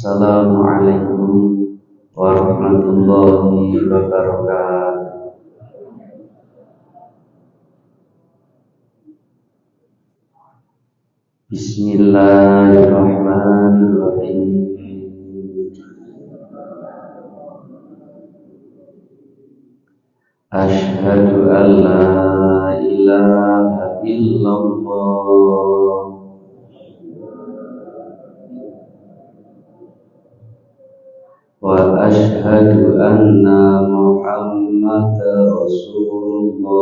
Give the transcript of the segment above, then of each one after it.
Assalamualaikum warahmatullahi wabarakatuh. Bismillahirrahmanirrahim. Asyhadu an la ilaha illallah wa asyhadu anna Muhammadar Rasulullah.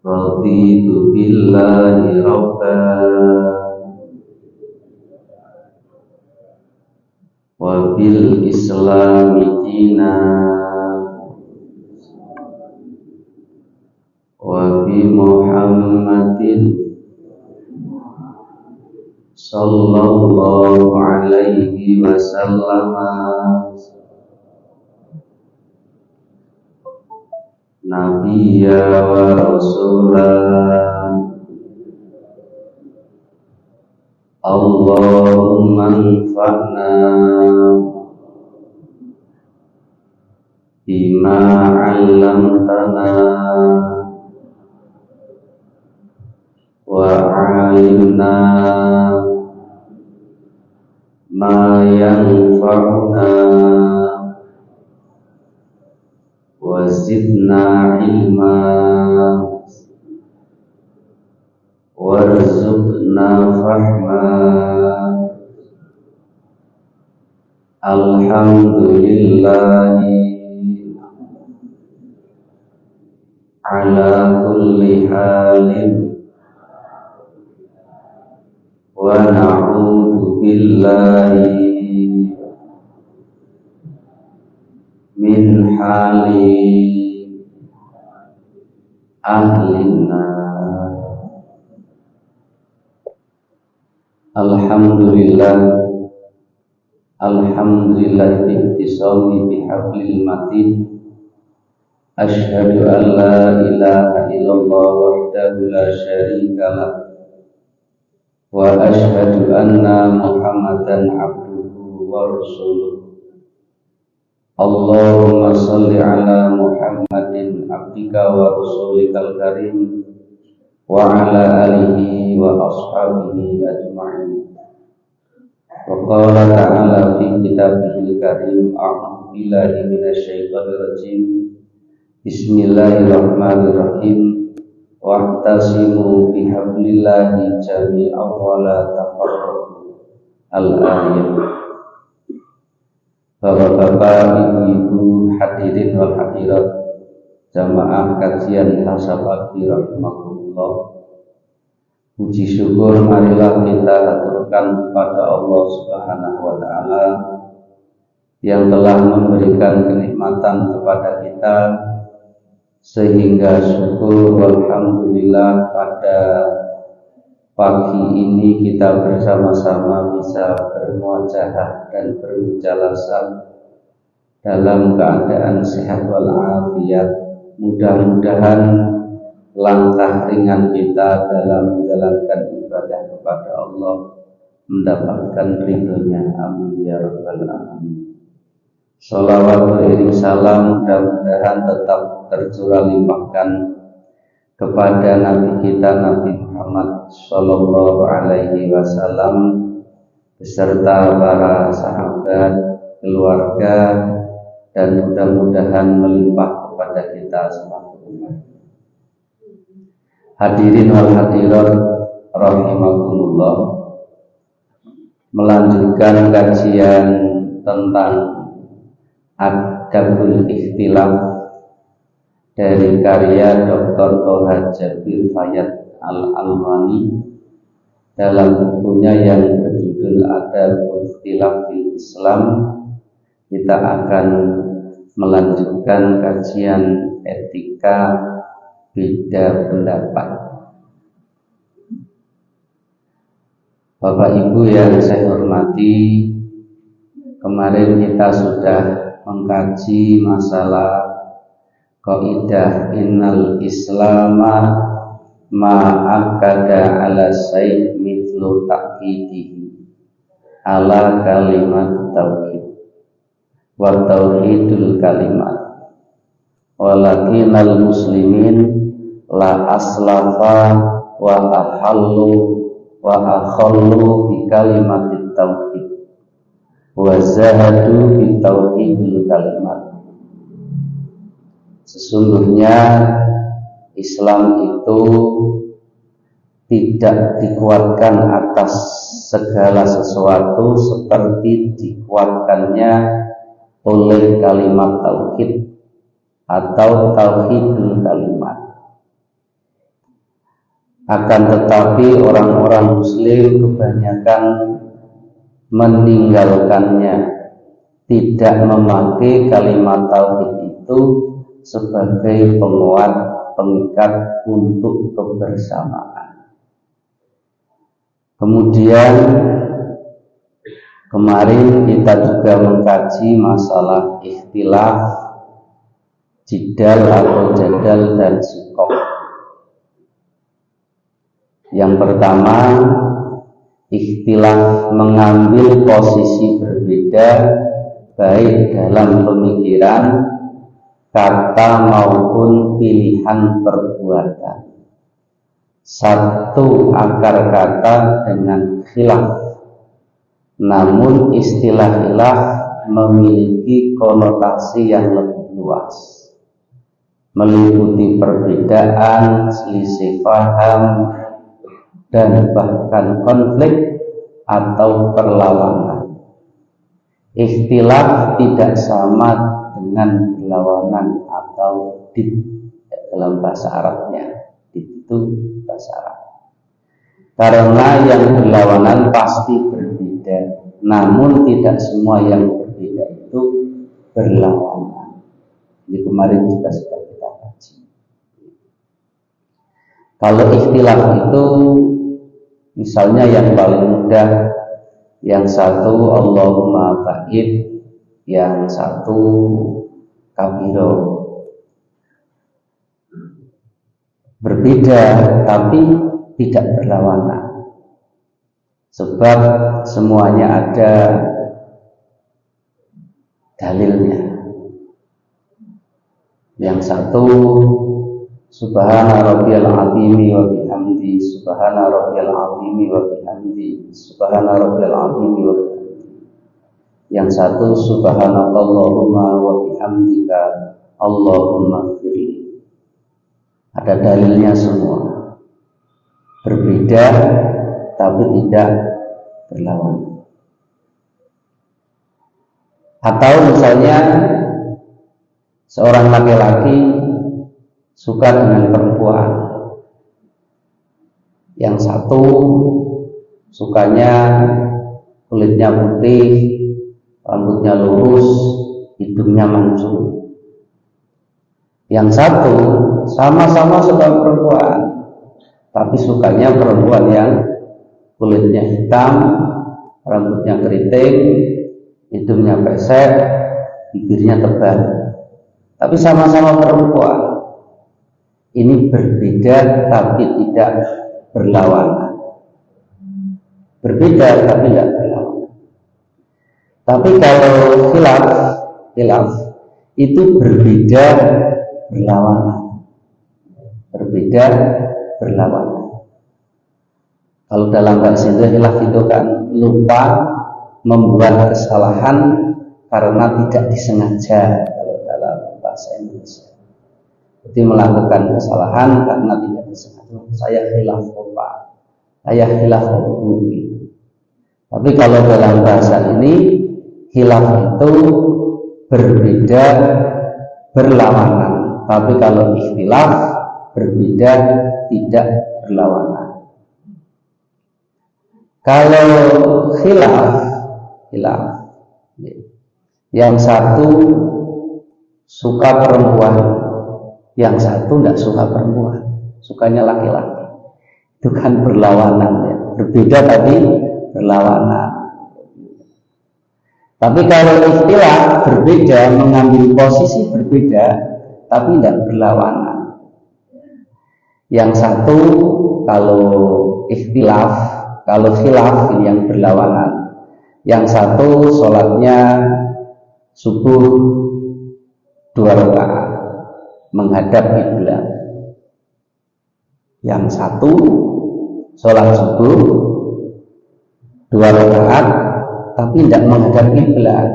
Raditu billahi rabban wa bil islami dinan wa bi Muhammadin sallallahu alaihi wasallam nabiyya wa rasulah. Allahumma anfa'na bima 'allamtana wa 'allimna ma yanfa'una wa zidna ilma warzuqna fahma. Alhamdulillahi ala kulli halin wa na'udzu billahi min hali ahlina. Alhamdulillah bi'tisami bihablil matin. Asyhadu an la ilaha illallah wahdahu la syarika lah wa asyhadu anna Muhammadan abduhu wa rasuluh. Allahumma salli ala Muhammadin abdika wa rasulikal karim wa ala alihi wa ashabihi ajma'in. Wa qala ta'ala fi kitabihil karim, a'udzu billahi minasyaitonir rajim. Bismillahirrahmanirrahim. Wa'tasimu bihablillahi jami'an wa la tafarraqu. Al-ayat. Bapak-bapak, ibu-ibu, hadirin wal hadirat, jamaah kajian Tasawuf rahimakumullah. Puji syukur marilah kita aturkan kepada Allah Subhanahu wa taala yang telah memberikan kenikmatan kepada kita sehingga syukur walhamdulillah pada pagi ini kita bersama-sama bisa bermuajahah dan bermujalasah dalam keadaan sehat walafiat. Mudah-mudahan langkah ringan kita dalam menjalankan ibadah kepada Allah mendapatkan ridhonya. Amin ya rabbal alamin. Sholawat beriring salam mudah-mudahan tetap tercurah limpahkan kepada Nabi kita Nabi Muhammad sallallahu alaihi wasallam beserta para sahabat, keluarga, dan mudah-mudahan melimpah kepada kita semua umat. Hadirin wal hadirat rahimakumullah, melanjutkan kajian tentang Adabul Ikhtilaf dari karya Dr. Toha Jabir Fayad Al-Almani dalam bukunya yang berjudul Adabul Ikhtilaf fil Islam. Kita akan melanjutkan kajian etika beda pendapat. Bapak Ibu yang saya hormati, kemarin kita sudah mengkaji masalah kaidah innal islama ma'akada ala syai' mithlu ta'kidihi ala kalimat tauhid wa tauhidul kalimat walakinal muslimin la aslafa wa ahallu wa akhallu bi kalimatit tauhid wa zahadu bi tauhidul kalimat. Sesungguhnya Islam itu tidak dikuatkan atas segala sesuatu seperti dikuatkannya oleh kalimat tauhid atau tauhidul kalimat. Akan tetapi orang-orang muslim kebanyakan meninggalkannya, tidak memakai kalimat tauhid itu sebagai penguat pengikat untuk kebersamaan. Kemudian kemarin kita juga mengkaji masalah ikhtilaf, jidal atau jadal dan sikok. Yang pertama, ikhtilaf mengambil posisi berbeda baik dalam pemikiran, kata maupun pilihan perbuatan. Satu akar kata dengan khilaf, namun istilah khilaf memiliki konotasi yang lebih luas, meliputi perbedaan, selisih paham, dan bahkan konflik atau perlawanan. Ikhtilaf tidak sama dengan berlawanan atau did dalam bahasa Arabnya. Itu bahasa Arab. Karena yang berlawanan pasti berbeda, namun tidak semua yang berbeda itu berlawanan. Jadi kemarin juga sudah kita kaji. Kalau ikhtilaf itu misalnya yang paling mudah, yang satu Allahumma ba'id, yang satu kabiro. Berbeda tapi tidak berlawanan, sebab semuanya ada dalilnya. Yang satu subhana rabbiyal azimi wa bihamdi, subhana rabbiyal azimi wa bihamdi, subhana rabbiyal azimi wa bihamdi. Yang satu subhanakallahumma wa bihamdika Allahumma firli. Ada dalilnya semua. Berbeda tapi tidak berlawanan. Atau misalnya seorang laki-laki suka dengan perempuan, yang satu sukanya kulitnya putih, rambutnya lurus, hidungnya mancung. Yang satu sama-sama suka perempuan, tapi sukanya perempuan yang kulitnya hitam, rambutnya keriting, hidungnya pesek, bibirnya tebal. Tapi sama-sama perempuan. Ini berbeda tapi tidak berlawanan. Berbeda tapi tidak berlawanan. Tapi kalau khilaf itu berbeda berlawanan. Berbeda berlawanan. Kalau dalam bahasa Indonesia khilaf itu kan lupa, membuat kesalahan karena tidak disengaja. Kalau dalam bahasa Indonesia, jadi melakukan kesalahan karena tidak disengaja. Saya khilaf lupa, saya khilaf gitu. Tapi kalau dalam bahasa ini khilaf itu berbeda berlawanan. Tapi kalau ikhtilaf berbeda tidak berlawanan. Kalau khilaf yang satu suka perempuan, yang satu tidak suka perempuan, sukanya laki-laki. Itu kan berlawanan ya. Berbeda tadi berlawanan. Tapi kalau ikhtilaf berbeda, mengambil posisi berbeda tapi tidak berlawanan. Yang satu kalau ikhtilaf, kalau khilaf ini yang berlawanan. Yang satu sholatnya subuh 2 rakaat menghadap kiblat. Yang satu sholat subuh 2 rakaat tapi tidak menghadap kiblat,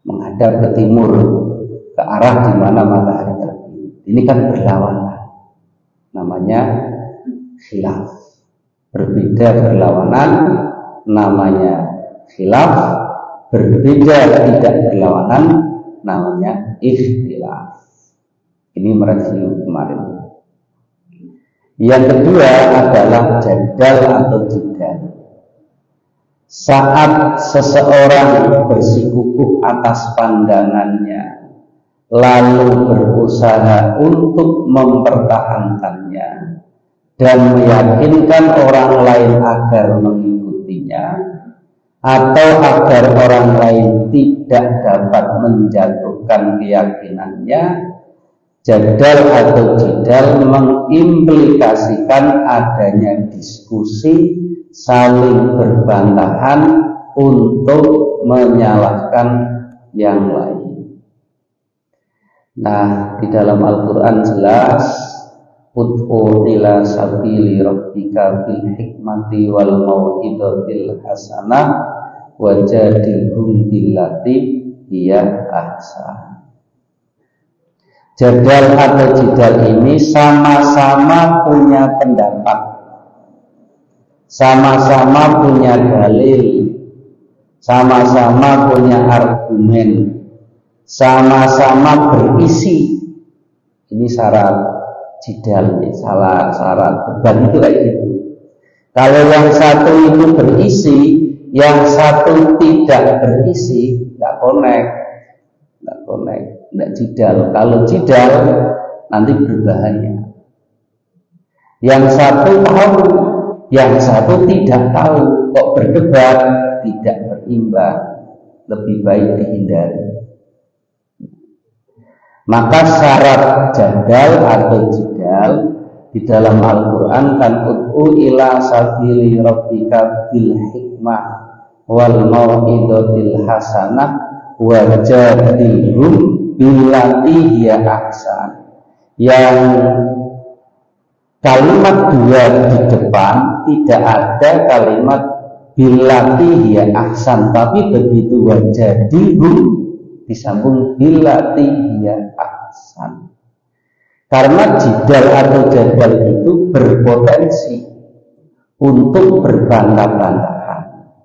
menghadap ke timur, ke arah di mana matahari terbit. Ini kan berlawanan, namanya khilaf. Berbeda berlawanan namanya khilaf, berbeda tidak berlawanan namanya ikhtilaf. Ini mereview kemarin. Yang kedua adalah jadal atau jidal. Saat seseorang bersikukuh atas pandangannya lalu berusaha untuk mempertahankannya dan meyakinkan orang lain agar mengikutinya, atau agar orang lain tidak dapat menjatuhkan keyakinannya, jadal atau jidal mengimplikasikan adanya diskusi saling berbantahan untuk menyalahkan yang lain. Nah, di dalam Al-Quran jelas, ud'u ila sabili rabbika bil hikmati wal mau'izatil hasanah wajadilhum billati hiya ahsan. Jadal atau jidal ini sama-sama punya pendapat, sama-sama punya dalil, sama-sama punya argumen, sama-sama berisi. Ini syarat jidal, salah syarat debat itu kayak gitu. Kalau yang satu itu berisi, yang satu tidak berisi, nggak connect, nggak jidal. Kalau jidal nanti berbahaya. Yang satu tahu, yang satu tidak tahu, kok berdebat tidak berimbang, lebih baik dihindari. Maka syarat jadal atau jidal di dalam Al-Quran kan ud'u ila sabili rabbika bil hikmah wal mau'izatil hasanah wajadilhum billati hiya ahsan. Yang kalimat dua di depan tidak ada kalimat billati hiya ahsan, tapi begitu wajadilhum disambung billati hiya ahsan. Karena jidal atau jadal itu berpotensi untuk berbantah-bantahan.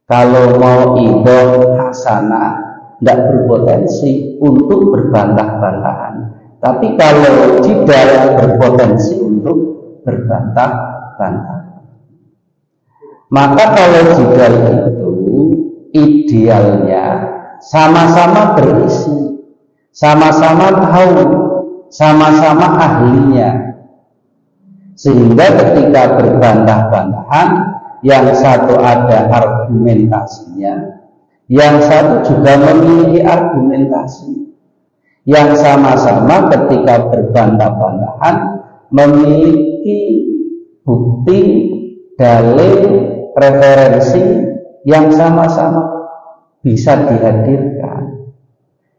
Kalau mau idoh hasanah tidak berpotensi untuk berbantah-bantahan. Tapi kalau jidal berpotensi untuk berbantah-bantahan. Maka kalau jidal itu idealnya sama-sama berisi, sama-sama tahu, sama-sama ahlinya, sehingga ketika berbantah-bantahan, yang satu ada argumentasinya, yang satu juga memiliki argumentasi, yang sama-sama ketika berbantah-bantahan memiliki bukti, dalil, referensi yang sama-sama bisa dihadirkan,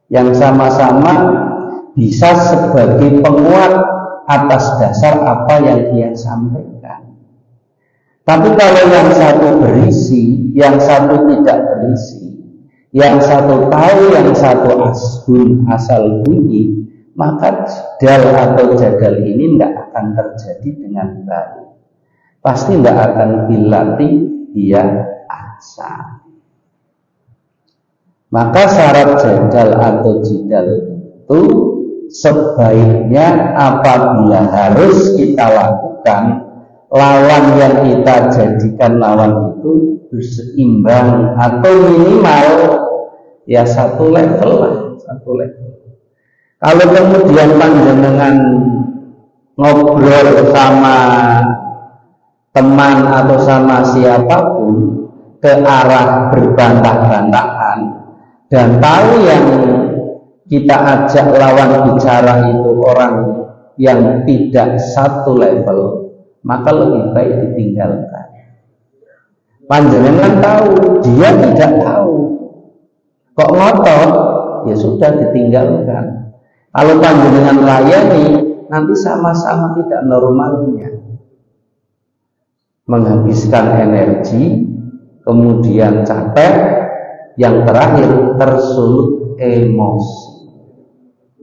yang sama-sama bisa sebagai penguat atas dasar apa yang dia sampaikan. Tapi kalau yang satu berisi, yang satu tidak berisi, yang satu tahu, yang satu asal bunyi, maka jadal atau jadal ini tidak akan terjadi dengan baik. Pasti tidak akan billati hiya ahsan. Maka syarat jadal atau jidal itu sebaiknya apabila harus kita lakukan, lawan yang kita jadikan lawan itu berseimbang atau minimal ya satu level lah, satu level. Kalau kemudian panjenengan ngobrol sama teman atau sama siapapun ke arah berbantah-bantahan dan tahu yang kita ajak lawan bicara itu orang yang tidak satu level, maka lebih baik ditinggalkan. Panjenengan tahu, dia tidak tahu. Kok ngotot? Ya sudah, ditinggalkan. Kalau panjenengan layani, nanti sama-sama tidak normalnya. Menghabiskan energi, kemudian capek, yang terakhir tersulut emosi.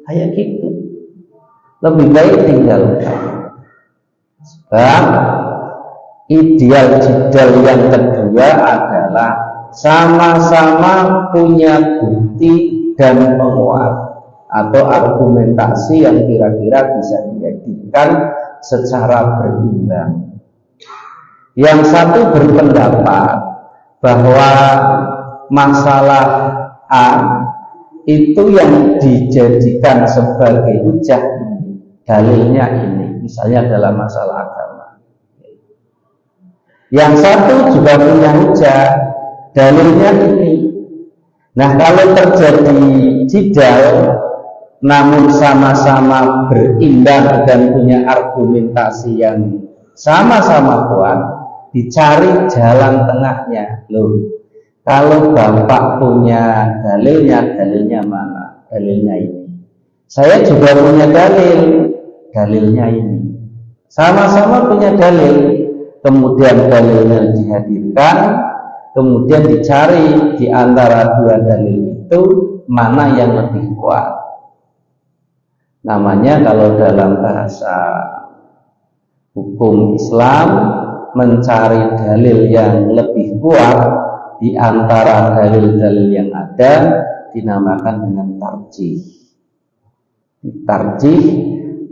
Kayak gitu. Lebih baik tinggalkan. Sebab ideal jidal yang kedua adalah sama-sama punya bukti dan penguat atau argumentasi yang kira-kira bisa dijadikan secara berimbang. Yang satu berpendapat bahwa masalah A itu yang dijadikan sebagai hujah ini, dalilnya ini, misalnya dalam masalah agama. Yang satu juga punya hujah, dalilnya ini. Nah, kalau terjadi jidal namun sama-sama berimbang dan punya argumentasi yang sama-sama kuat, dicari jalan tengahnya. Loh, kalau Bapak punya dalilnya mana? Dalilnya ini. Saya juga punya dalilnya ini. Sama-sama punya dalil. Kemudian dalilnya dihadirkan, kemudian dicari di antara dua dalil itu mana yang lebih kuat. Namanya kalau dalam bahasa hukum Islam, mencari dalil yang lebih kuat di antara dalil-dalil yang ada dinamakan dengan tarjih. Tarjih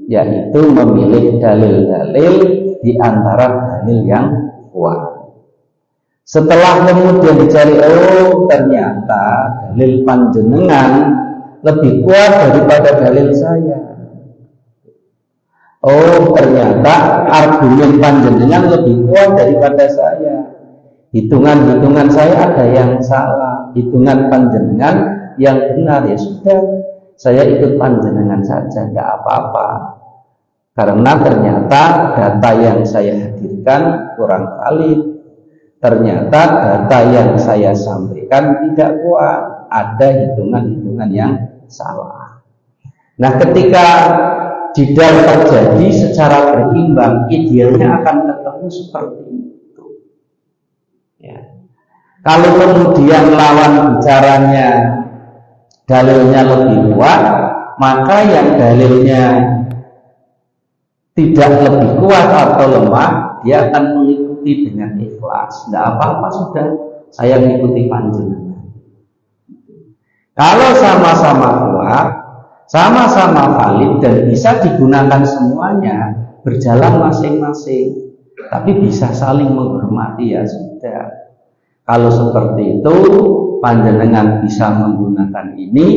yaitu memilih dalil-dalil di antara dalil yang kuat. Setelah kemudian dicari, oh ternyata dalil panjenengan lebih kuat daripada dalil saya. Oh ternyata argumen panjenengan lebih kuat daripada saya. Hitungan-hitungan saya ada yang salah, hitungan panjenengan yang benar. Ya sudah, saya ikut panjenengan saja, nggak apa-apa. Karena ternyata data yang saya hadirkan kurang valid. Ternyata data yang saya sampaikan tidak kuat. Ada hitungan-hitungan yang salah. Nah, ketika jidal terjadi secara berimbang, idealnya akan ketemu seperti itu. Ya. Kalau kemudian lawan bicaranya dalilnya lebih kuat, maka yang dalilnya tidak lebih kuat atau lemah, dia akan mengikuti dengan ikhlas. Tidak apa-apa, sudah saya mengikuti panjenengan. Kalau sama-sama kuat, sama-sama valid dan bisa digunakan semuanya, berjalan masing-masing, tapi bisa saling menghormati, ya sudah. Kalau seperti itu, panjenengan bisa menggunakan ini,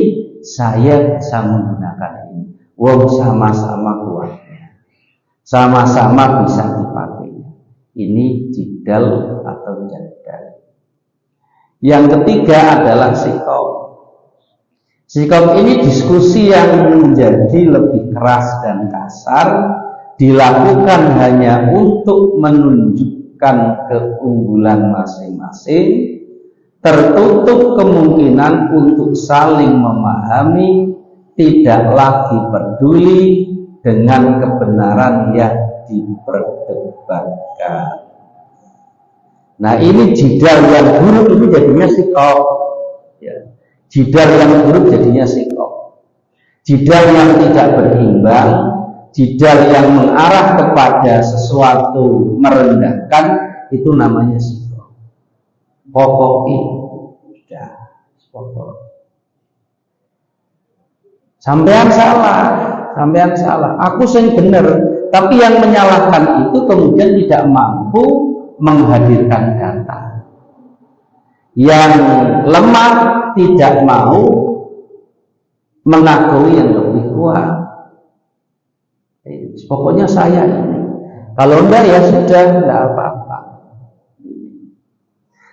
saya bisa menggunakan ini. Wow, sama-sama kuat. Sama-sama bisa dipakai. Ini jidal atau jadal. Yang ketiga adalah sikop. Sikop ini diskusi yang menjadi lebih keras dan kasar, dilakukan hanya untuk menunjukkan keunggulan masing-masing, tertutup kemungkinan untuk saling memahami, tidak lagi peduli dengan kebenaran yang diperdebatkan. Nah, ini jidal yang buruk itu jadinya sikop. Ya. Jidal yang buruk jadinya sikop. Jidal yang tidak berimbang, jidal yang mengarah kepada sesuatu merendahkan, itu namanya sikop. Pokoknya sudah pokok. Sampean salah. Aku sing bener, tapi yang menyalahkan itu kemudian tidak mampu menghadirkan data. Yang lemah tidak mau mengakui yang lebih kuat. Pokoknya saya ini. Kalau enggak ya sudah, enggak apa-apa.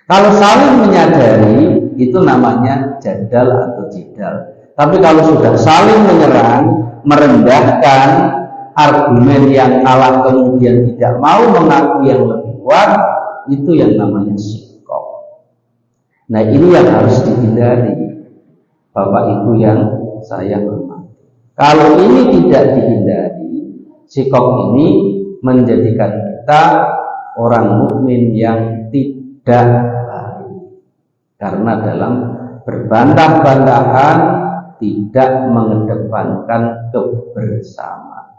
Kalau saling menyadari, itu namanya jadal atau jidal. Tapi kalau sudah saling menyerang, merendahkan, argumen yang kalah kemudian tidak mau mengaku yang lebih kuat, itu yang namanya sikok. Nah, ini yang harus dihindari, Bapak Ibu yang saya hormati. Kalau ini tidak dihindari, sikok ini menjadikan kita orang mukmin yang tidak baik, karena dalam berbantah-bantahan tidak mengedepankan kebersamaan.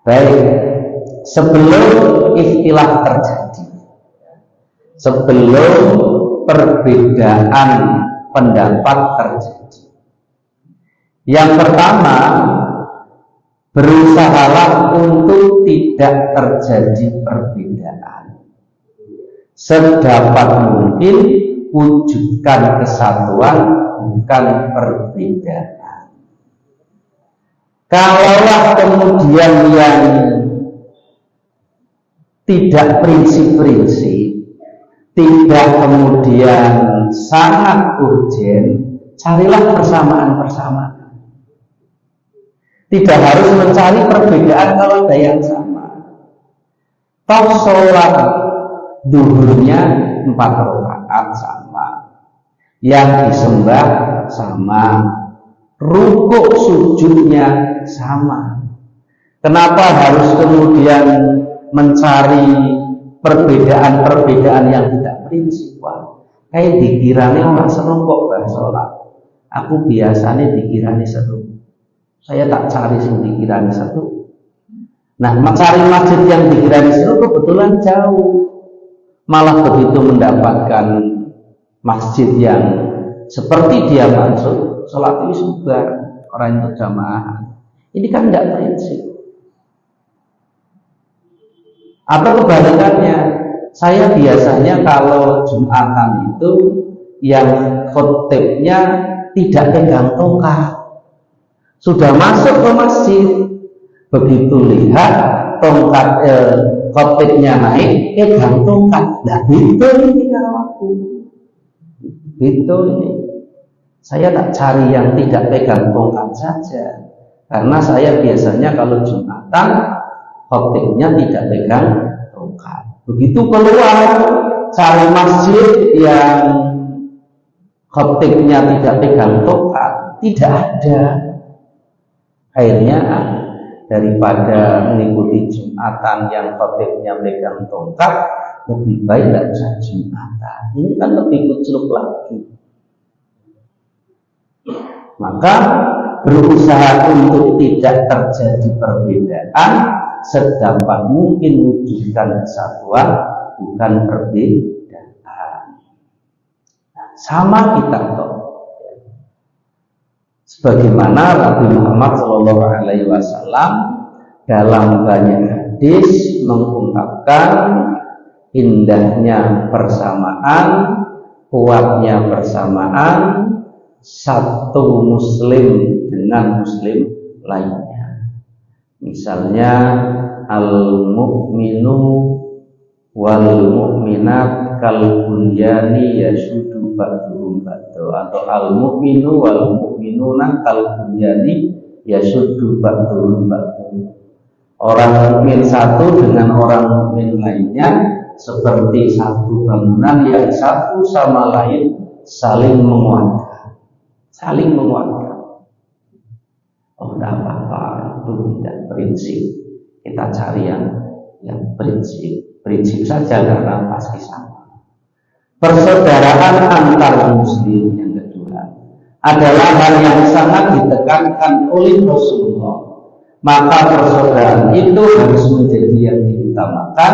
Baik, sebelum ikhtilaf terjadi, sebelum perbedaan pendapat terjadi, yang pertama, berusahalah untuk tidak terjadi perbedaan. Sedapat mungkin wujudkan kesatuan, bukan perbedaan. Kalaulah kemudian yang tidak prinsip-prinsip, tidak kemudian sangat urgen, carilah persamaan-persamaan. Tidak harus mencari perbedaan kalau ada yang sama. Toh sholat duhurnya 4 rakaat sama, yang disembah sama, rukuk sujudnya sama. Kenapa harus kemudian mencari perbedaan-perbedaan yang tidak prinsipal? Kayak dikirani orang seneng kok bahas sholat. Aku biasanya dikirani seru. Saya tak cari yang dikirani satu. Nah, mencari masjid yang dikirani seru kebetulan jauh. Malah begitu mendapatkan masjid yang seperti dia maksud, sholat ini sudah orang itu jamaah. Ini kan tidak prinsip. Atau kebalikannya, saya biasanya kalau Jumatan itu yang khotibnya tidak pegang tongkat. Sudah masuk ke masjid, begitu lihat tongkat khotibnya naik, pegang tongkat. Nah, itu ini kalau aku, itu ini. Saya tak cari yang tidak pegang tongkat saja, karena saya biasanya kalau Jumatan khotibnya tidak pegang tongkat. Begitu keluar cari masjid yang khotibnya tidak pegang tongkat, tidak ada. Akhirnya daripada mengikuti Jumatan yang khotibnya pegang tongkat, lebih baik tidak usah Jumatan. Ini kan lebih kucluk lagi. Maka berusaha untuk tidak terjadi perbedaan, sedapat mungkin wujudkan kesatuan, bukan perbedaan. Sama kita toh. Sebagaimana Nabi Muhammad SAW dalam banyak hadis mengungkapkan indahnya persamaan, kuatnya persamaan satu muslim dengan muslim lainnya. Misalnya al-mu'minu wal mu'minat kal bunyani yashuddu ba'duhum ba'du, atau al-mu'minu wal mu'minuna kal bunyani yashuddu ba'duhum ba'du. Orang mukmin satu dengan orang mukmin lainnya seperti satu bangunan yang satu sama lain saling menguatkan, saling menguatkan. Oh, tidak apa-apa, itu tidak prinsip. Kita cari yang prinsip saja, karena pasti sama. Persaudaraan antar muslim yang kedua adalah hal yang sangat ditekankan oleh Rasulullah. Maka persaudaraan itu harus menjadi yang diutamakan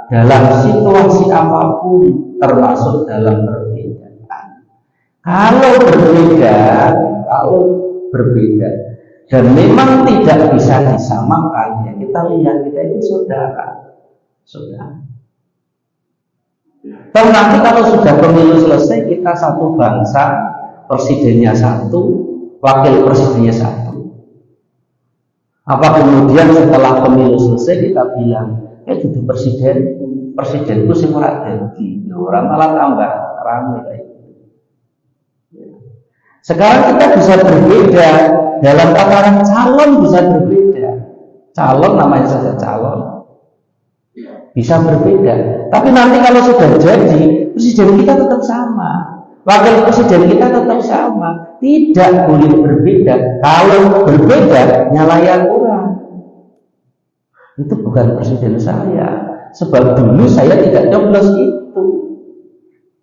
dalam situasi apapun, termasuk dalam perbedaan. Kalau berbeda dan memang tidak bisa disamakan, ya kita lihat kita itu saudara. Toh nanti kalau sudah pemilu selesai, kita satu bangsa, presidennya satu, wakil presidennya satu. Apa kemudian setelah pemilu selesai kita bilang, itu presidenku sing ora dadi, orang malah tambah ramai kayak gitu. Sekarang kita bisa berbeda dalam tataran calon, bisa berbeda. Calon namanya saja calon, bisa berbeda. Tapi nanti kalau sudah jadi, presiden kita tetap sama, wakil presiden kita tetap sama. Tidak boleh berbeda. Kalau berbeda, nyalayan orang. Itu bukan presiden saya. Sebab dulu saya tidak nyoblos itu.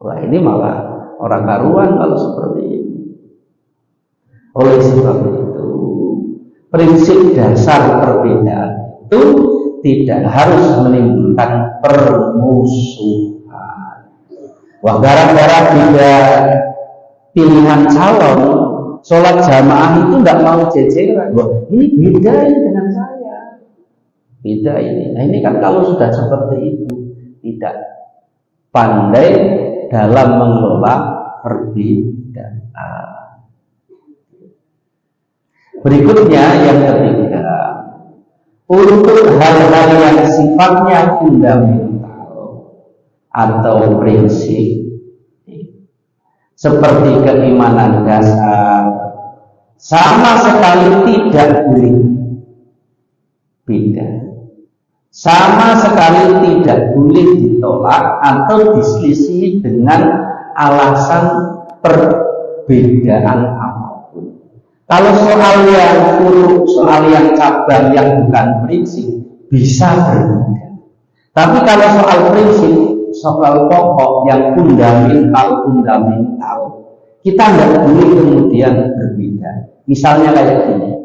Wah, ini malah orang karuan kalau seperti ini. Oleh sebab itu, prinsip dasar perbedaan itu tidak harus menimbulkan permusuhan. Wah, gara-gara beda pilihan calon, sholat jamaah itu tidak mau jejeran. Wah, ini beda ini dengan saya. Beda ini. Nah, ini kan kalau sudah seperti itu, tidak pandai dalam mengelola perbedaan. Berikutnya yang ketiga, untuk hal-hal yang sifatnya fundamental atau prinsip seperti keimanan dasar, sama sekali tidak boleh beda, sama sekali tidak boleh ditolak atau diselisih dengan alasan perbedaan apapun. Kalau soal yang furu, soal yang cabang, yang bukan prinsip, bisa berbeda. Tapi kalau soal prinsip, soal pokok yang fundamental, kita nggak boleh kemudian berbeda. Misalnya kayak gini,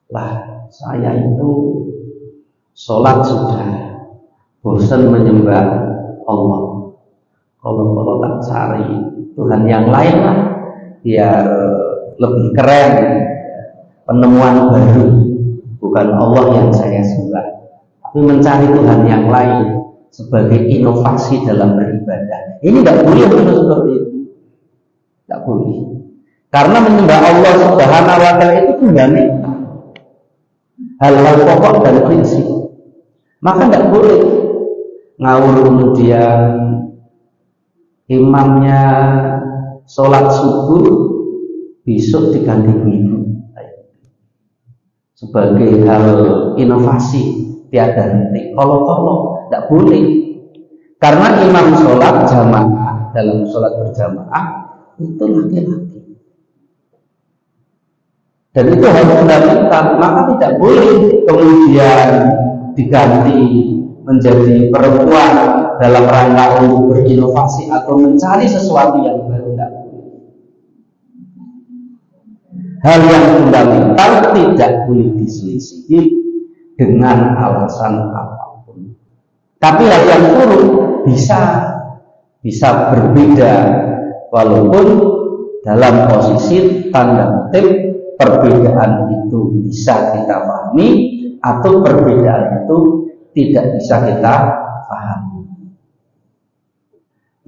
lah saya itu sholat sudah, bosan menyembah Allah. Kalau tak cari Tuhan yang lain lah, biar lebih keren, penemuan baru, bukan Allah yang saya sembah, tapi mencari Tuhan yang lain sebagai inovasi dalam beribadah. Ini tidak boleh seperti itu, tidak boleh. Karena menyembah Allah Subhanahu wa Ta'ala itu fundamental, hal-hal pokok dan prinsip. Maka tidak boleh ngawur kemudian imamnya sholat subuh besok diganti ibu sebagai hal inovasi tiada henti. Kalau tidak boleh, karena imam sholat jamaah dalam sholat berjamaah itu laki-laki dan itu hal fundamental. Maka tidak boleh kemudian diganti menjadi perempuan dalam rangka untuk berinovasi atau mencari sesuatu yang baru. Hal yang fundamental tidak boleh diselisih dengan alasan apapun. Tapi hal yang buruk bisa berbeda, walaupun dalam posisi tanda kutip perbedaan itu bisa kita pahami atau perbedaan itu tidak bisa kita pahami.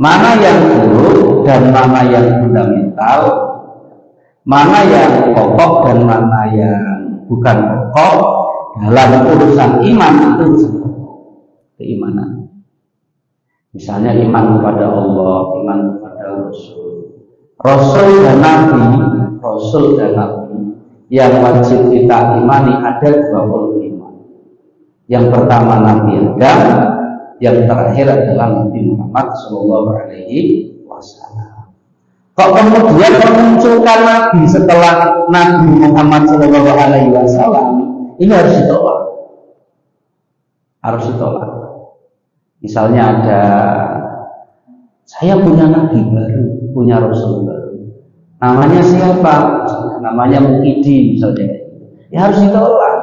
Mana yang buruk dan mana yang fundamental, mana yang pokok dan mana yang bukan pokok dalam urusan iman, itu urusan keimanan. Misalnya iman kepada Allah, iman kepada Rasul dan Nabi, Rasul dan Nabi yang wajib kita imani ada 25. Yang pertama Nabi Adam, yang terakhir adalah Nabi Muhammad Sallallahu Alaihi Wasallam. Kok kemudian memunculkan Nabi setelah Nabi Muhammad Sallallahu Alaihi Wasallam? Ini harus ditolak. Harus ditolak. Misalnya ada, saya punya Nabi baru, punya Rasul baru. Namanya siapa? Namanya Mukidi misalnya. Ya harus ditolak.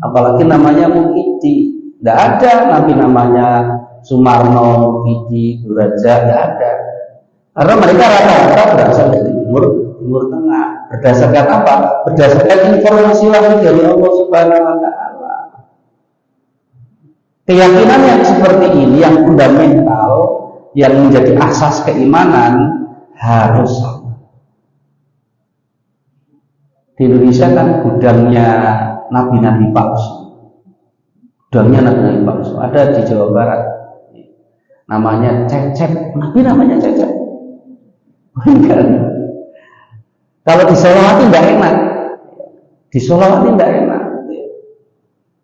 Apalagi namanya Mukidi. Tidak ada Nabi namanya Sumarno, Mukidi, Duraja, tidak ada. Karena mereka rata-rata berasal dari Timur Tengah. Berdasarkan apa? Berdasarkan informasi wahyu dari Allah Subhanahu wa Ta'ala. Keyakinan yang seperti ini, yang fundamental, yang menjadi asas keimanan, harus sama. Di Indonesia kan gudangnya nabi-nabi palsu. Gudangnya nabi-nabi palsu. Ada di Jawa Barat. Namanya Cecep. Nabi namanya Cecep. Kan? Kalau disolawati tidak enak, disolawati tidak enak.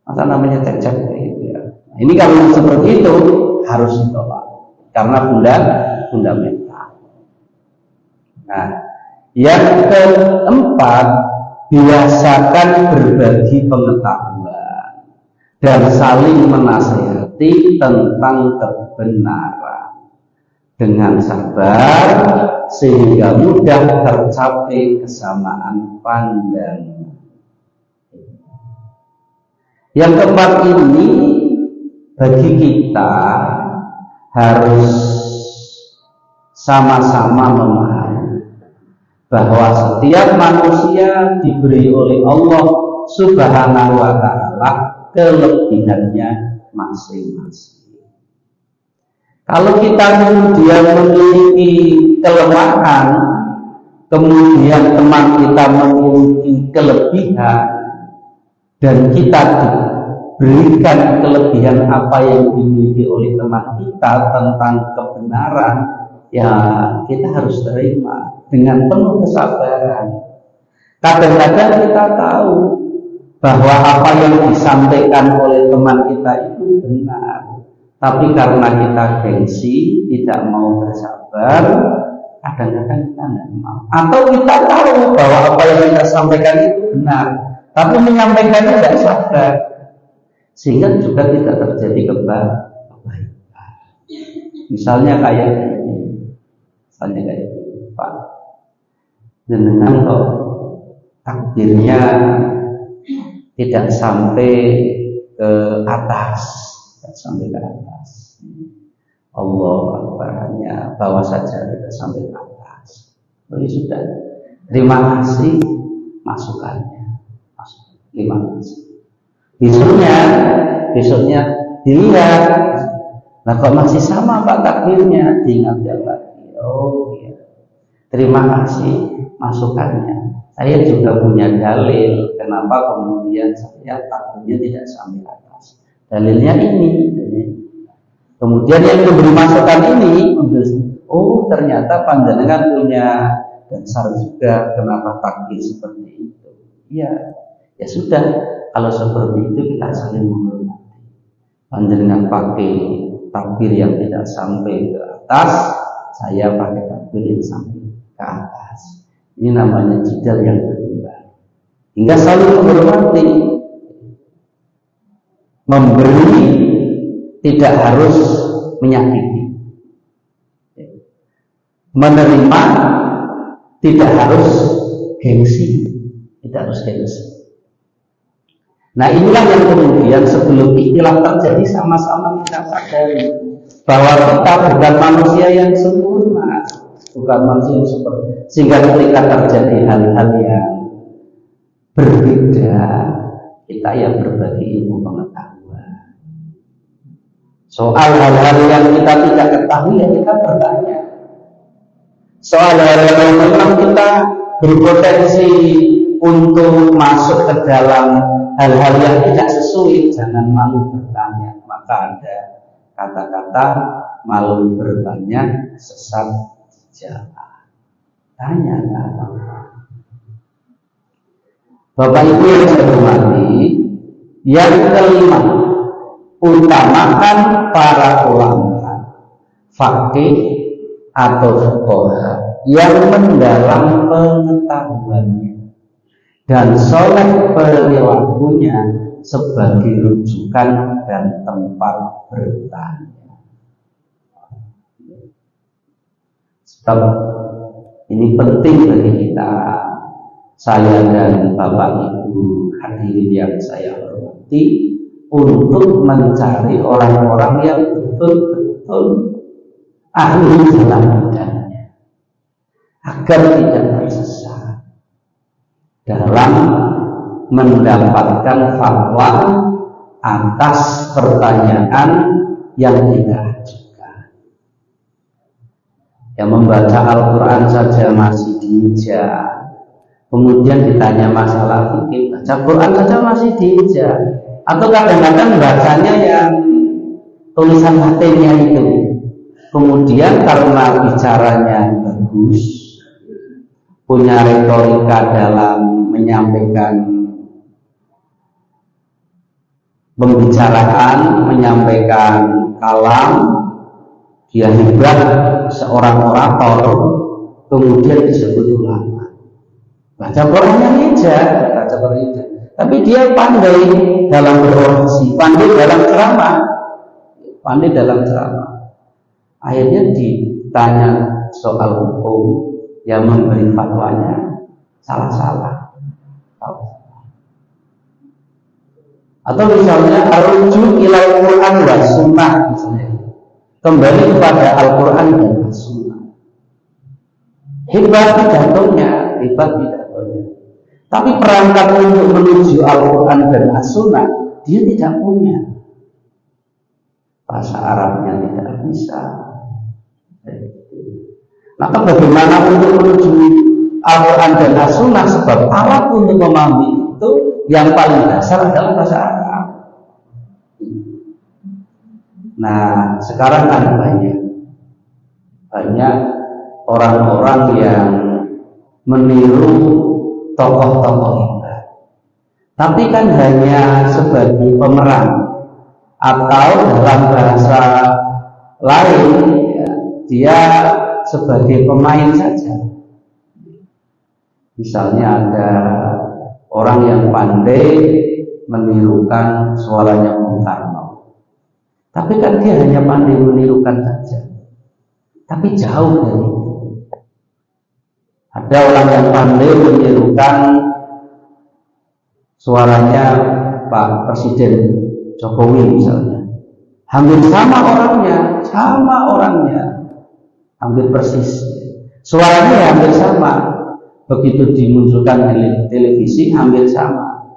Masa namanya cecep gitu ya. Ini kalau seperti itu harus ditolak karena fundamental. Nah, yang keempat, biasakan berbagi pengetahuan dan saling menasihati tentang kebenaran dengan sabar sehingga mudah tercapai kesamaan pandangan. Yang keempat ini bagi kita harus sama-sama memahami bahwa setiap manusia diberi oleh Allah Subhanahu wa Ta'ala kelebihannya masing-masing. Kalau kita kemudian memiliki kelemahan, kemudian teman kita memiliki kelebihan, dan kita diberikan kelebihan apa yang dimiliki oleh teman kita tentang kebenaran, ya kita harus terima dengan penuh kesabaran. Kadang-kadang kita tahu bahwa apa yang disampaikan oleh teman kita itu benar, tapi karena kita gengsi, tidak mau bersabar, kadang-kadang kita tidak mau. Atau kita tahu bahwa apa yang kita sampaikan itu benar, tapi menyampaikannya tidak sabar, sehingga juga tidak terjadi kebaikan. Misalnya kayak ini, Pak, jenengan kok takbirnya tidak sampai ke atas, tidak sampai ke atas. Allah Akbarnya bawa saja, tidak sampai ke atas. Oh, sudah, terima kasih masukannya. Terima kasih. Besoknya dilihat, nah kok masih sama Pak takbirnya, diingatkan lagi. Oh iya, terima kasih masukannya. Saya juga punya dalil kenapa kemudian saya takbirnya tidak sampai atas. Dalilnya ini. Kemudian yang memberi masukan ini, oh ternyata panjenengan punya dasar juga kenapa takbir seperti itu. Iya. Ya sudah, kalau seperti itu kita saling menghormati. Panjenengan pakai takbir yang tidak sampai ke atas, saya pakai takbir yang sampai ke atas. Ini namanya jidal yang berimbang. Hingga saling menghormati. Memberi tidak harus menyakiti. Menerima tidak harus gengsi. Tidak harus gengsi. Nah inilah yang kemudian sebelum ikhtilaf terjadi sama-sama kita sadari bahwa kita bukan manusia yang sempurna, bukan manusia yang sempurna, sehingga ketika terjadi hal-hal yang berbeda, kita yang berbagi ilmu pengetahuan. Soal hal-hal yang kita tidak ketahui, ya kita bertanya. Soal hal-hal yang memang kita berpotensi untuk masuk ke dalam hal-hal yang tidak sesuai, jangan malu bertanya. Maka ada kata-kata malu bertanya sesat jalan. Tanya Bapak Ibu yang saya hormati, yang kelima, utamakan para ulama, faqih atau fuqaha yang mendalam pengetahuannya dan soleh perilakunya sebagai rujukan dan tempat bertanya. Sebab ini penting bagi kita, saya dan Bapak Ibu hadirin yang saya hormati, untuk mencari orang-orang yang betul-betul ahli dalam bidangnya, agar tidak tersesat dalam mendapatkan fatwa atas pertanyaan yang kita ajukan. Yang membaca Al-Quran saja masih dihijab, kemudian ditanya masalah fikih, baca Quran saja masih dihijab, atau kadang-kadang bacanya yang tulisan Latinnya itu, kemudian karena bicaranya bagus, punya retorika dalam menyampaikan pembicaraan, menyampaikan kalam, dia hebat, seorang orator, kemudian disebut ulama. Baca Qurannya hijab, tapi dia pandai dalam berorasi, pandai dalam ceramah. Akhirnya ditanya soal hukum, yang memberi fatwanya salah-salah. Atau misalnya arju ilal Quran wa sunnah, misalnya kembali kepada Al-Quran dan Sunnah. Hebat pidatonya. Tapi perangkat untuk menuju Al-Quran dan As-Sunnah dia tidak punya. Bahasa Arabnya tidak bisa. Maka bagaimana untuk menuju Al-Quran dan As-Sunnah? Sebab alat untuk memahami itu yang paling dasar adalah bahasa Arab. Nah, sekarang ada banyak orang-orang yang meniru tokoh-tokoh hebat, tapi kan hanya sebagai pemeran atau dalam bahasa lain ya, dia sebagai pemain saja. Misalnya ada orang yang pandai menirukan suaranya Bung Karno, tapi kan dia hanya pandai menirukan saja, tapi jauh dari itu. Ada orang yang pandai menirukan suaranya Pak Presiden Jokowi misalnya, hampir sama orangnya, hampir persis, suaranya hampir sama. Begitu dimunculkan di televisi hampir sama,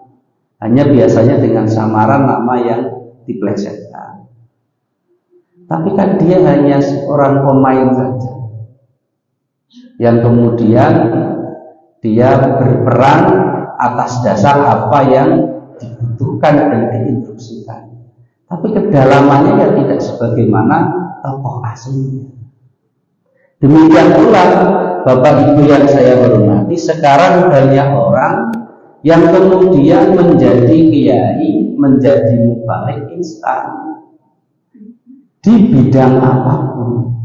hanya biasanya dengan samaran nama yang diplesetkan. Tapi kan dia hanya seorang pemain saja, yang kemudian dia berperan atas dasar apa yang dibutuhkan dan diinstruksikan. Tapi kedalamannya ya tidak sebagaimana tokoh aslinya. Demikian pula Bapak Ibu yang saya hormati, sekarang banyak orang yang kemudian menjadi kiai, menjadi mubalik instan di bidang apapun,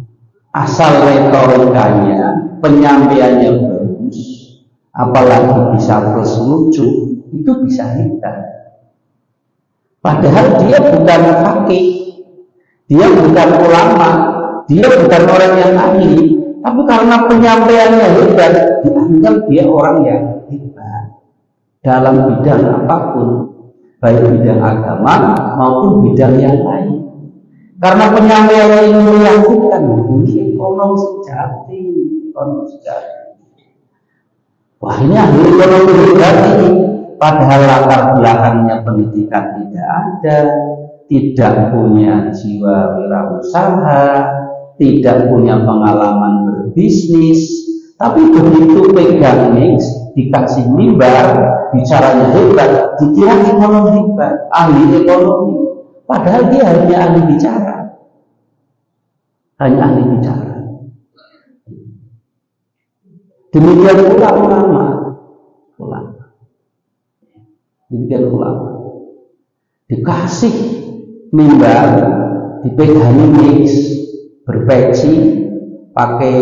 asal retorikanya, penyampaiannya bagus, apalagi bisa terus lucu, itu bisa hebat. Padahal dia bukan fakih, dia bukan ulama, dia bukan orang yang ahli, tapi karena penyampaiannya hebat, dianggap dia orang yang hebat dalam bidang apapun, baik bidang agama maupun bidang yang lain. Karena penyampaiannya ini meyakinkan, ini ekonom sejati. Wah, ini ahli ekonomi hebat ini. Padahal latar belakangnya pendidikan tidak ada, tidak punya jiwa wirausaha, tidak punya pengalaman berbisnis, tapi begitu pegang mix, dikasih mimbar, bicaranya hebat, dikira ekonomi hebat, ahli ekonomi. Padahal dia hanya ahli bicara. Demikian pula ulama. Demikian ulama. Dikasih mimbar, dipegangi mix, berpeci, pakai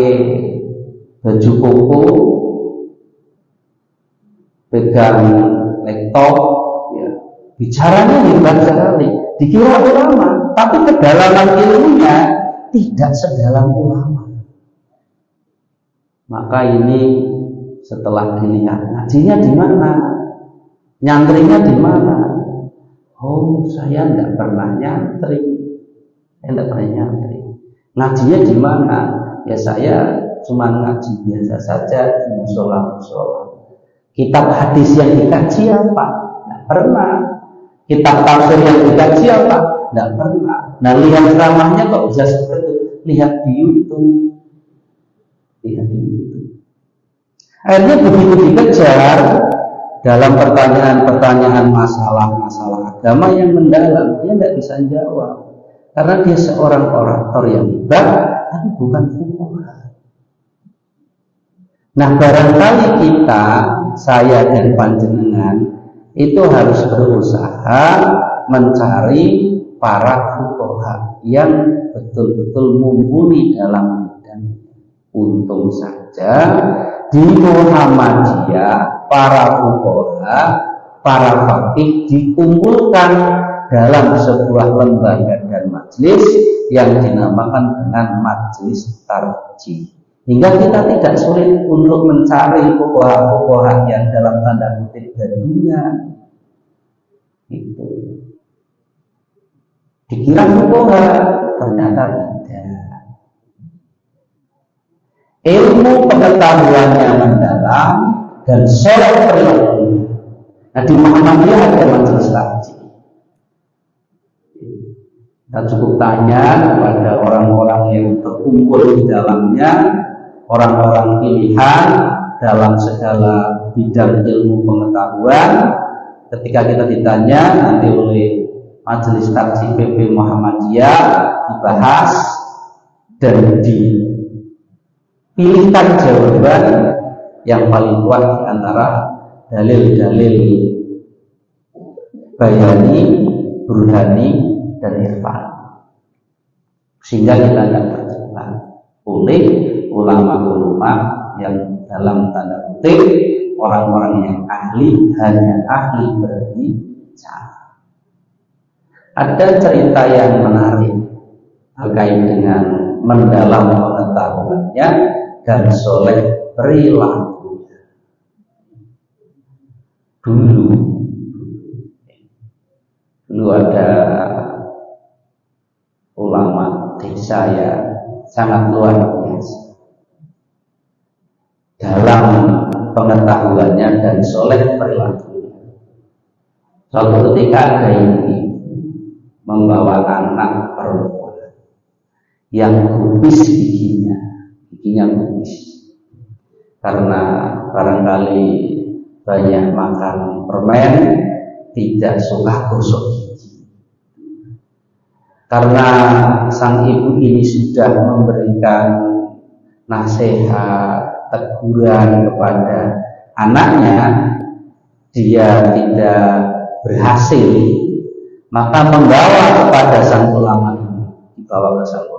baju koko, pegang laptop, ya. Bicaranya hebat sekali, dikira ulama, tapi kedalaman ilmunya tidak sedalam ulama. Maka ini setelah dilihat, ngajinya di mana, nyantrinya di mana? Oh, saya tidak pernah nyantri. Ngajinya di mana? Ya saya cuma ngaji biasa saja di musola. Kitab hadis yang dikaji apa? Tidak pernah. Kitab tafsir yang dikaji apa? Tidak pernah. Nah, lihat ceramahnya kok bisa seperti itu? Lihat di YouTube. Akhirnya begitu dikejar dalam pertanyaan-pertanyaan masalah-masalah agama yang mendalam, dia tidak bisa jawab. Karena dia seorang orator yang hebat, tapi bukan fuqaha. Nah, barangkali kita, saya dan panjenengan itu harus berusaha mencari para fuqaha yang betul-betul mumpuni dalam bidang. Untung saja di Muhammadiyah para fuqaha, para faqih dikumpulkan dalam sebuah lembaga dan majelis yang dinamakan dengan majelis tarjih. Hingga kita tidak sulit untuk mencari fuqaha-fuqaha yang dalam tanda kutip gadungan. Itu dikira fuqaha, ternyata tidak. Ilmu pengetahuannya mendalam dan soleh perilaku. Nah, di Muhammadiyah ada majelis tarjih. Kita cukup tanya kepada orang-orang yang terkumpul di dalamnya, orang-orang pilihan dalam segala bidang ilmu pengetahuan. Ketika kita ditanya nanti oleh Majelis Tarjih PP Muhammadiyah, dibahas dan dipilihkan jawaban yang paling kuat di antara dalil-dalil bayani, burhani, dan irfan, sehingga kita akan terjebak oleh ulama-ulama yang dalam tanda kutip orang-orang yang hanya ahli berbicara. Ada cerita yang menarik terkait dengan mendalam pengetahuannya dan soleh perilakunya. Dulu ada ulama desa yang sangat luar biasa dalam pengetahuannya dan soleh perilakunya. Suatu ketika ada ibu membawa anak perempuan yang kubis giginya kubis karena barangkali banyak makan permen, tidak suka gosok gigi. Karena sang ibu ini sudah memberikan nasihat, teguran kepada anaknya, dia tidak berhasil, maka membawa kepada sang ulama ini, dibawa ke sang ulama.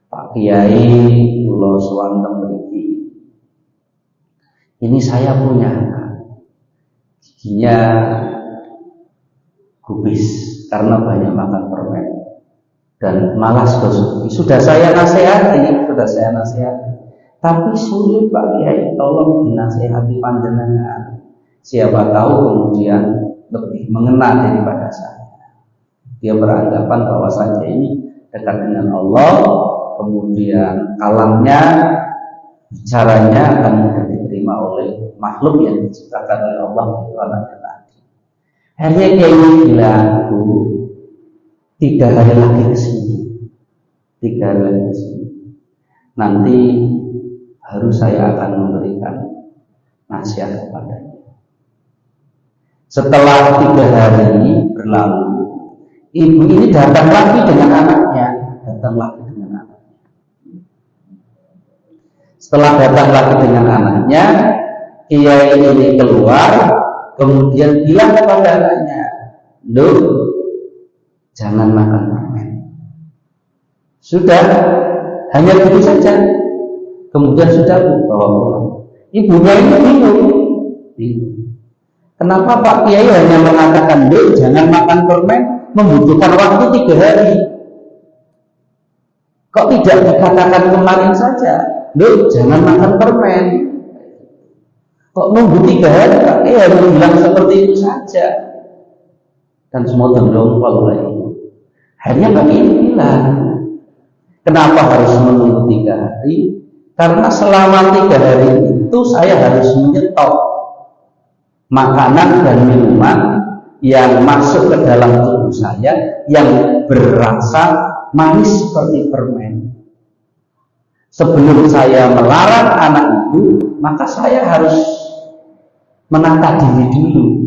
Pak Kiai, kula swanten mriki, ini saya punya anak, giginya kubis karena banyak makan permen dan malas gosok gigi. Sudah saya nasihati, tapi sulit Pak Kiai, tolong dinasihati panjenengan. Siapa tahu kemudian lebih mengena daripada saya. Dia beranggapan bahwa saya ini dekat dengan Allah, kemudian kalamnya, bicaranya akan mudah diterima oleh makhluk yang diciptakan oleh Allah, itu anaknya tadi. Akhirnya dia ini bilang, Bu, 3 hari lagi ke sini. Nanti baru saya akan memberikan nasihat kepadanya. Setelah 3 hari berlalu, ibu ini datang lagi dengan anaknya. Setelah datang lagi dengan anaknya, kiai ini keluar, kemudian bilang kepada anaknya, "Loh, jangan makan permen." Sudah, hanya begitu saja. Kemudian sudah bawa pulang. Ibunya ini bingung. Kenapa Pak Kiai hanya mengatakan, "Loh, jangan makan permen," membutuhkan waktu 3 hari. Kok tidak dikatakan kemarin saja, "Loh, jangan makan permen"? Kok nunggu 3 hari? Pak Kiai harus bilang seperti itu saja. Dan semua terdongkol lagi. Akhirnya Pak Kiai bilang, kenapa harus menunggu 3 hari? Karena selama 3 hari itu saya harus menyetop makanan dan minuman yang masuk ke dalam tubuh saya yang berasa manis seperti permen. Sebelum saya melarang anak itu, maka saya harus menata diri dulu.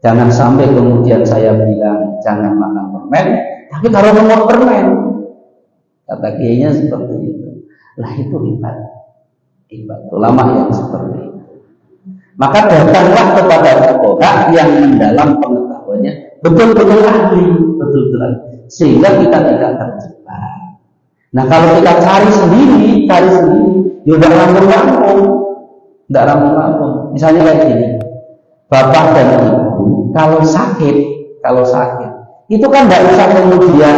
Jangan sampai kemudian saya bilang jangan makan permen, tapi kalau mau permen, kata kiainya seperti itu. Lah itu hebat. ulama yang seperti itu. Maka datanglah kepada fuqaha yang mendalam pengetahuannya, betul-betul ahli, sehingga kita tidak terjebak. Nah kalau kita cari sendiri, ya udah tidak rampung. Misalnya kayak gini, bapak dan ibu kalau sakit, itu kan tidak usah kemudian,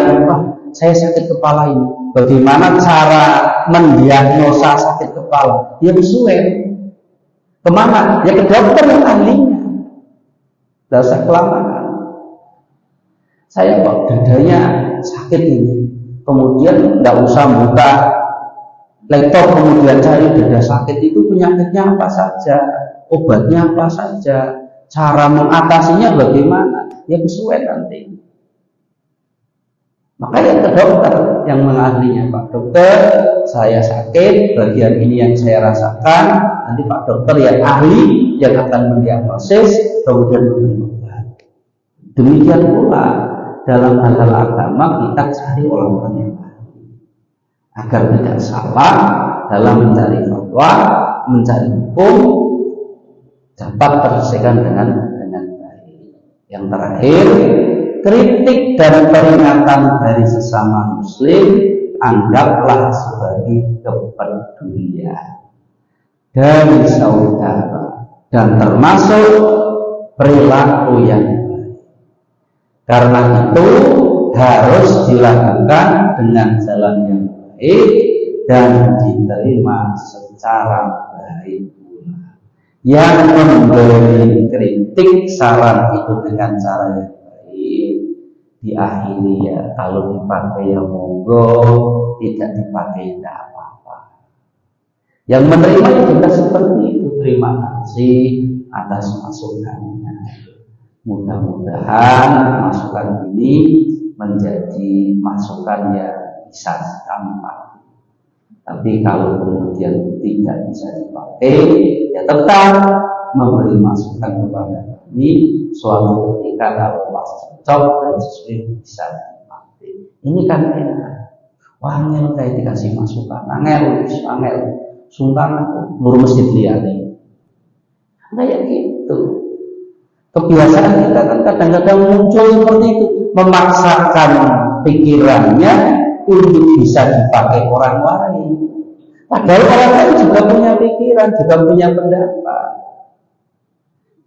saya sakit kepala ini. Bagaimana cara mendiagnosa sakit kepala? Ya sesuai. Kemana? Ya ke dokter yang ahlinya. Tidak usah kelamaan. Saya kok dadanya sakit ini, kemudian tidak usah buka laptop kemudian cari dada sakit itu penyakitnya apa saja, obatnya apa saja, cara mengatasinya bagaimana, ya sesuai nanti. Makanya ke dokter yang mengahlinya, Pak Dokter, saya sakit, bagian ini yang saya rasakan, nanti Pak Dokter yang ahli yang akan mendiagnosis, kemudian memberi obat. Demikian pula dalam hal agama kita cari orang-orang yang ahli, agar tidak salah dalam mencari fatwa, mencari hukum, dapat terselesaikan dengan baik. Yang terakhir, kritik dan peringatan dari sesama muslim anggaplah sebagai kepedulian dari saudara dan termasuk perilaku yang baik. Karena itu harus dilakukan dengan jalan yang baik dan diterima secara baik. Yang memberi kritik saran itu dengan cara yang diakhiri ya, kalau dipakai ya monggo, tidak dipakai tidak apa-apa. Yang menerima juga seperti itu, terima kasih atas masukannya. Mudah-mudahan masukan ini menjadi masukan yang bisa ditampak. Tapi kalau kemudian tidak bisa dipakai, ya tetap memberi masukan kepada kami suatu ketika kalau pas cocok dan sesuai bisa dipakai. Ini kan enak. Wah, angel kayak dikasih masukan, angel, sungkan muru masjid liane. Kayak gitu. Kebiasaan kita kan kadang-kadang muncul seperti itu, memaksakan pikirannya untuk bisa dipakai orang lain. Padahal orang lain juga punya pikiran, juga punya pendapat.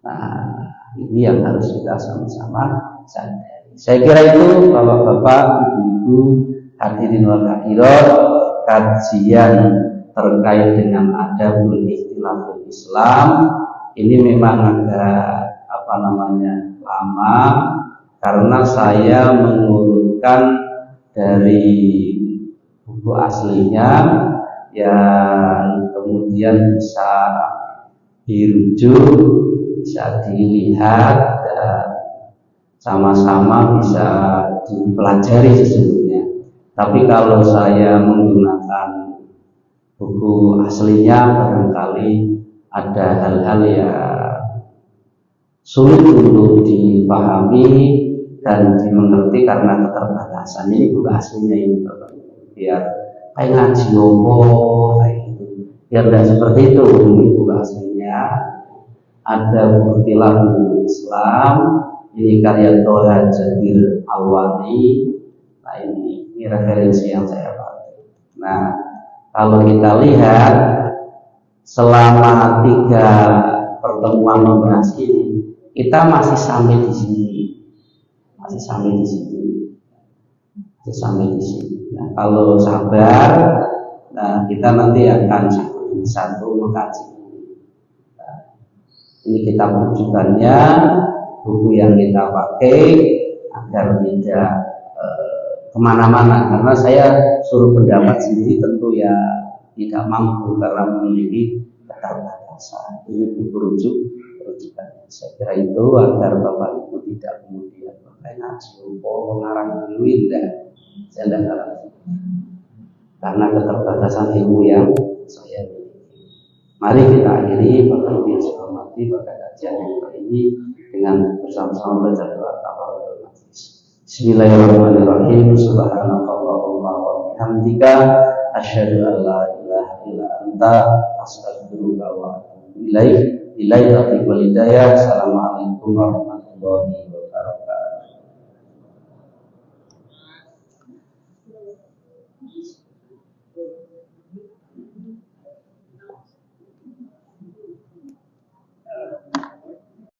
Nah, ini yang harus kita sama-sama sadari. Saya kira itu bapak-bapak, ibu-ibu, hadirin wal hadirat, kajian terkait dengan adabul ikhtilafil Islam ini memang agak lama karena saya mengurutkan dari buku aslinya yang kemudian bisa dirujuk, bisa dilihat dan sama-sama bisa dipelajari sesungguhnya. Tapi kalau saya menggunakan buku aslinya barangkali ada hal-hal yang sulit untuk dipahami dan dimengerti karena keterbatasan. Ini buku aslinya ini Bapak, biar kayak ngaji kayak gitu. Biar tidak seperti itu. Ini buku aslinya. Ada buku Tilawahul Islam. Ini karya Toha Jabir Alwani. Nah ini referensi yang saya pakai. Nah kalau kita lihat selama 3 pertemuan membahas ini, kita masih sampai di sini. Nah, kalau sabar, nah kita nanti akan satu mengkaji. Nah, ini kita menunjukkannya buku yang kita pakai agar tidak kemana-mana. Karena saya suruh pendapat sendiri tentu ya tidak mampu karena memiliki keterbatasan. Ini buku rujukan. Saya kira itu agar Bapak Ibu tidak kemudian mengarang dulu tidak. Saya tidak salah. Karena keterbatasan ilmu yang saya miliki. Mari kita akhiri Bapak Ibu yang saya hormati pada kajian yang kali ini dengan bersama-sama baca doa kafaratul majlis. Bismillahirrahmanirrahim. Subhanakallahumma wa bihamdika asyhadu an la ilaha ilaha illa anta astaghfiruka wa atubu ilaik. Ilaika taufiq wal hidayah. Assalamualaikum warahmatullahi wabarakatuh.